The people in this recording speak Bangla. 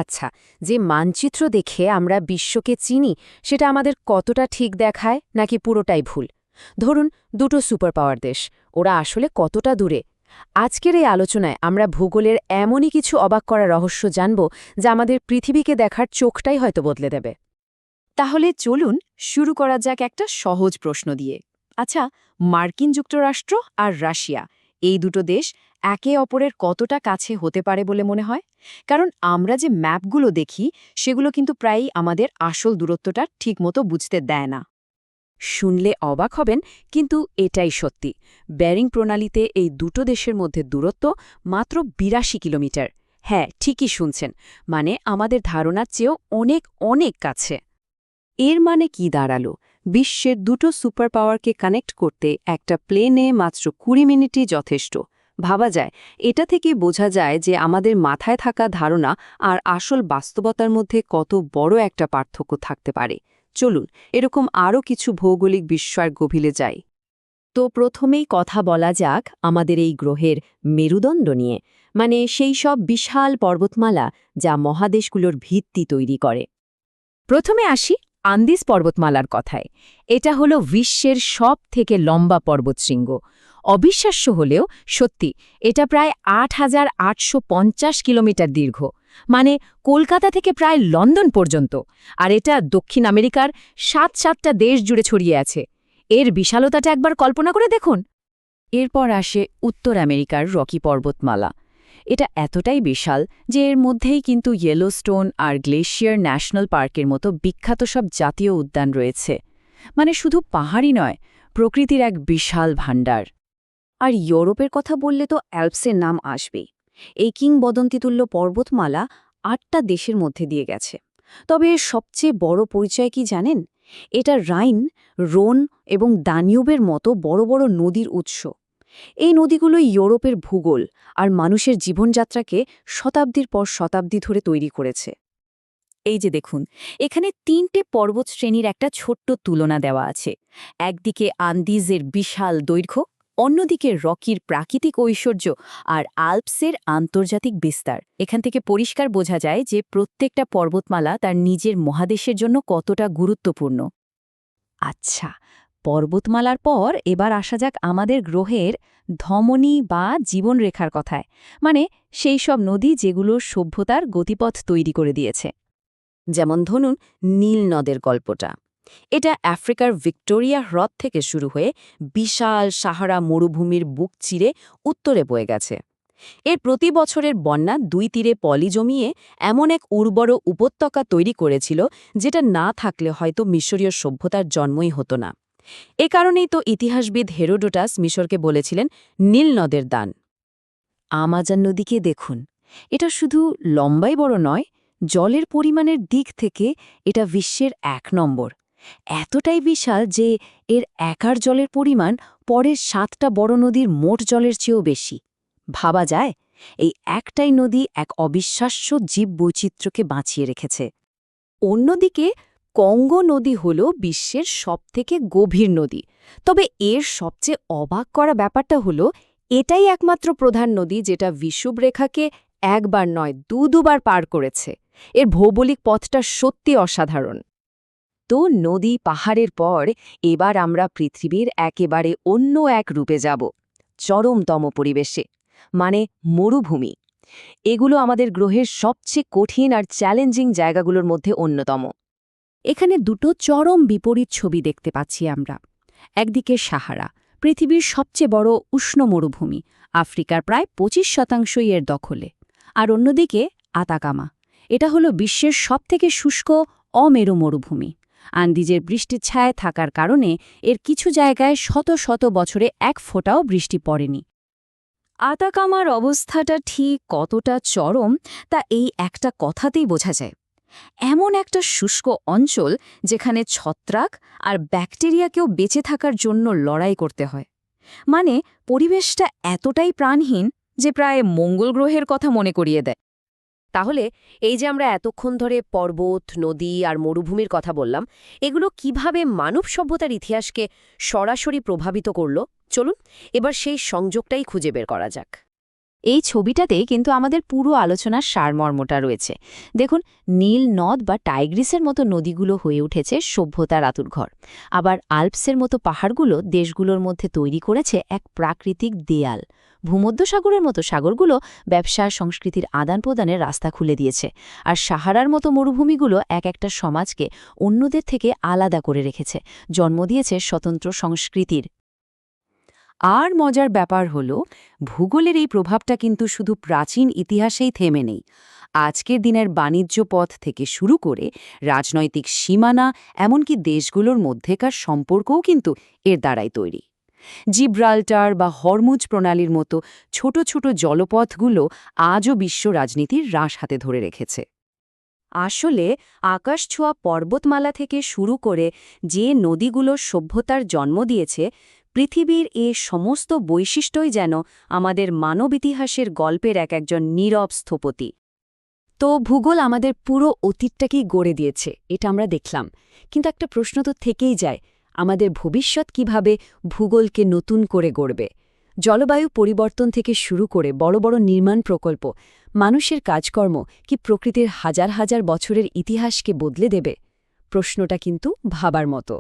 আচ্ছা, যে মানচিত্র দেখে আমরা বিশ্বকে চিনি সেটা আমাদের কতটা ঠিক দেখায় নাকি পুরোটাই ভুল? ধরুন দুটো সুপার পাওয়ার দেশ, ওরা আসলে কতটা দূরে? আজকের এই আলোচনায় আমরা ভূগোলের এমনই কিছু অবাক করা রহস্য জানব যা আমাদের পৃথিবীকে দেখার চোখটাই হয়তো বদলে দেবে। তাহলে চলুন শুরু করা যাক একটা সহজ প্রশ্ন দিয়ে। আচ্ছা, মার্কিন যুক্তরাষ্ট্র আর রাশিয়া এই দুটো দেশ একে অপরের কতটা কাছে হতে পারে বলে মনে হয়? কারণ আমরা যে ম্যাপগুলো দেখি সেগুলো কিন্তু প্রায়ই আমাদের আসল দূরত্বটা ঠিকমতো বুঝতে দেয় না। শুনলে অবাক হবেন, কিন্তু এটাই সত্যি। ব্যারিং প্রণালীতে এই দুটো দেশের মধ্যে দূরত্ব মাত্র ৮২ কিলোমিটার। হ্যাঁ, ঠিকই শুনছেন, মানে আমাদের ধারণার চেয়েও অনেক অনেক কাছে। এর মানে কি দাঁড়ালো? বিশ্বের দুটো সুপার পাওয়ারকে কানেক্ট করতে একটা প্লেনে মাত্র ২০ মিনিটই যথেষ্ট। ভাবা যায়, এটা থেকে বোঝা যায় যে আমাদের মাথায় থাকা ধারণা আর আসল বাস্তবতার মধ্যে কত বড় একটা পার্থক্য থাকতে পারে। চলুন এরকম আরও কিছু ভৌগোলিক বিস্ময়ের গভীরে যাই। তো প্রথমেই কথা বলা যাক আমাদের এই গ্রহের মেরুদণ্ড নিয়ে, মানে সেই সব বিশাল পর্বতমালা যা মহাদেশগুলোর ভিত্তি তৈরি করে। প্রথমে আসি আন্দিজ পর্বতমালার কথায়। এটা হলো বিশ্বের সব থেকে লম্বা পর্বতশৃঙ্গ। অবিশ্বাস্য হলেও সত্যি, এটা প্রায় ৮,৮৫০ কিলোমিটার দীর্ঘ, মানে কলকাতা থেকে প্রায় লন্ডন পর্যন্ত। আর এটা দক্ষিণ আমেরিকার ৭টা দেশ জুড়ে ছড়িয়ে আছে। এর বিশালতাটা একবার কল্পনা করে দেখুন। এরপর আসে উত্তর আমেরিকার রকি পর্বতমালা। এটা এতটাই বিশাল যে এর মধ্যেই কিন্তু ইয়েলোস্টোন আর গ্লেশিয়ার ন্যাশনাল পার্কের মতো বিখ্যাত সব জাতীয় উদ্যান রয়েছে। মানে শুধু পাহাড়ই নয়, প্রকৃতির এক বিশাল ভাণ্ডার। আর ইউরোপের কথা বললে তো অ্যালপসের নাম আসবেই। এই কিংবদন্তিতুল্য পর্বতমালা ৮টা দেশের মধ্যে দিয়ে গেছে। তবে এর সবচেয়ে বড় পরিচয় কি জানেন? এটা রাইন, রোন এবং দানিউবের মতো বড় বড় নদীর উৎস। এই নদীগুলো ইউরোপের ভূগোল আর মানুষের জীবনযাত্রাকে শতাব্দীর পর শতাব্দী ধরে তৈরি করেছে। এই যে দেখুন, এখানে ৩টে পর্বত শ্রেণীর একটা ছোট্ট তুলনা দেওয়া আছে। একদিকে আন্দিজের বিশাল দৈর্ঘ্য, অন্যদিকে রকির প্রাকৃতিক ঐশ্বর্য আর আল্পসের আন্তর্জাতিক বিস্তার। এখান থেকে পরিষ্কার বোঝা যায় যে প্রত্যেকটা পর্বতমালা তার নিজের মহাদেশের জন্য কতটা গুরুত্বপূর্ণ। আচ্ছা, পর্বতমালার পর এবার আসা যাক আমাদের গ্রহের ধমনী বা জীবনরেখার কথায়, মানে সেই সব নদী যেগুলো সভ্যতার গতিপথ তৈরি করে দিয়েছে। যেমন ধরুন নীল নদের গল্পটা। এটা আফ্রিকার ভিক্টোরিয়া হ্রদ থেকে শুরু হয়ে বিশাল সাহারা মরুভূমির বুক চিরে উত্তরে বয়ে গেছে। এর প্রতি বছরের বন্যা দুই তীরে পলি জমিয়ে এমন এক উর্বর উপত্যকা তৈরি করেছিল যেটা না থাকলে হয়তো মিশরীয় সভ্যতার জন্মই হতো না। এ কারণেই তো ইতিহাসবিদ হেরোডোটাস মিশরকে বলেছিলেন নীল নদের দান। আমাজন নদীকে দেখুন, এটা শুধু লম্বাই বড় নয়, জলের পরিমাণের দিক থেকে এটা বিশ্বের ১ নম্বর। এতটাই বিশাল যে এর একার জলের পরিমাণ পরের ৭টা বড় নদীর মোট জলের চেয়েও বেশি। ভাবা যায়, এই একটাই নদী এক অবিশ্বাস্য জীববৈচিত্র্যকে বাঁচিয়ে রেখেছে। অন্যদিকে কঙ্গো নদী হল বিশ্বের সবথেকে গভীর নদী। তবে এর সবচেয়ে অবাক করা ব্যাপারটা হলো এটাই একমাত্র প্রধান নদী যেটা বিষুবরেখাকে একবার নয় দুবার পার করেছে। এর ভৌগোলিক পথটা সত্যি অসাধারণ। তো নদী পাহাড়ের পর এবার আমরা পৃথিবীর একেবারে অন্য এক রূপে যাব, চরমতম পরিবেশে, মানে মরুভূমি। এগুলো আমাদের গ্রহের সবচেয়ে কঠিন আর চ্যালেঞ্জিং জায়গাগুলোর মধ্যে অন্যতম। এখানে দুটো চরম বিপরীত ছবি দেখতে পাচ্ছি আমরা। একদিকে সাহারা, পৃথিবীর সবচেয়ে বড় উষ্ণ মরুভূমি, আফ্রিকার প্রায় ২৫% এর দখলে। আর অন্যদিকে আতাকামা, এটা হলো বিশ্বের সবথেকে শুষ্ক অমেরু মরুভূমি। আন্দিজের বৃষ্টির ছায় থাকার কারণে এর কিছু জায়গায় শত শত বছরে এক ফোঁটাও বৃষ্টি পড়েনি। আতাকামার অবস্থাটা ঠিক কতটা চরম তা এই একটা কথাতেই বোঝা যায়। এমন একটা শুষ্ক অঞ্চল যেখানে ছত্রাক আর ব্যাকটেরিয়াকেও বেঁচে থাকার জন্য লড়াই করতে হয়। মানে পরিবেশটা এতটাই প্রাণহীন যে প্রায় মঙ্গল গ্রহের কথা মনে করিয়ে দেয়। তাহলে এই যে আমরা এতক্ষণ ধরে পর্বত, নদী আর মরুভূমির কথা বললাম, এগুলো কিভাবে মানব সভ্যতার ইতিহাসকে সরাসরি প্রভাবিত করল, চলুন এবার সেই সংযোগটাই খুঁজে বের করা যাক। এই ছবিটাতে কিন্তু আমাদের পুরো আলোচনার সারমর্মটা রয়েছে। দেখুন, নীল নদ বা টাইগ্রিসের মতো নদীগুলো হয়ে উঠেছে সভ্যতার আঁতুড়ঘর। আবার আল্পসের মতো পাহাড়গুলো দেশগুলোর মধ্যে তৈরি করেছে এক প্রাকৃতিক দেয়াল। ভূমধ্যসাগরের মতো সাগরগুলো ব্যবসা সংস্কৃতির আদান প্রদানের রাস্তা খুলে দিয়েছে। আর সাহারার মতো মরুভূমিগুলো এক একটা সমাজকে অন্যদের থেকে আলাদা করে রেখেছে, জন্ম দিয়েছে স্বতন্ত্র সংস্কৃতির। আর মজার ব্যাপার হল, ভূগোলের এই প্রভাবটা কিন্তু শুধু প্রাচীন ইতিহাসেই থেমে নেই। আজকের দিনের বাণিজ্য পথ থেকে শুরু করে রাজনৈতিক সীমানা, এমনকি দেশগুলোর মধ্যেকার সম্পর্কও কিন্তু এর দ্বারাই তৈরি। জিব্রাল্টার বা হরমুজ প্রণালীর মতো ছোট ছোট জলপথগুলো আজও বিশ্ব রাজনীতির রাশ হাতে ধরে রেখেছে। আসলে আকাশছোঁয়া পর্বতমালা থেকে শুরু করে যে নদীগুলো সভ্যতার জন্ম দিয়েছে, পৃথিবীর এ সমস্ত বৈশিষ্ট্যই যেন আমাদের মানব ইতিহাসের গল্পের একজন নীরব স্থপতি। তো ভূগোল আমাদের পুরো অতীতটাকেই গড়ে দিয়েছে, এটা আমরা দেখলাম। কিন্তু একটা প্রশ্ন তো থেকেই যায়, আমাদের ভবিষ্যৎ কিভাবে ভূগোলকে নতুন করে গড়বে? জলবায়ু পরিবর্তন থেকে শুরু করে বড় বড় নির্মাণ প্রকল্প, মানুষের কাজকর্ম কি প্রকৃতির হাজার হাজার বছরের ইতিহাসকে বদলে দেবে? প্রশ্নটা কিন্তু ভাবার মতো।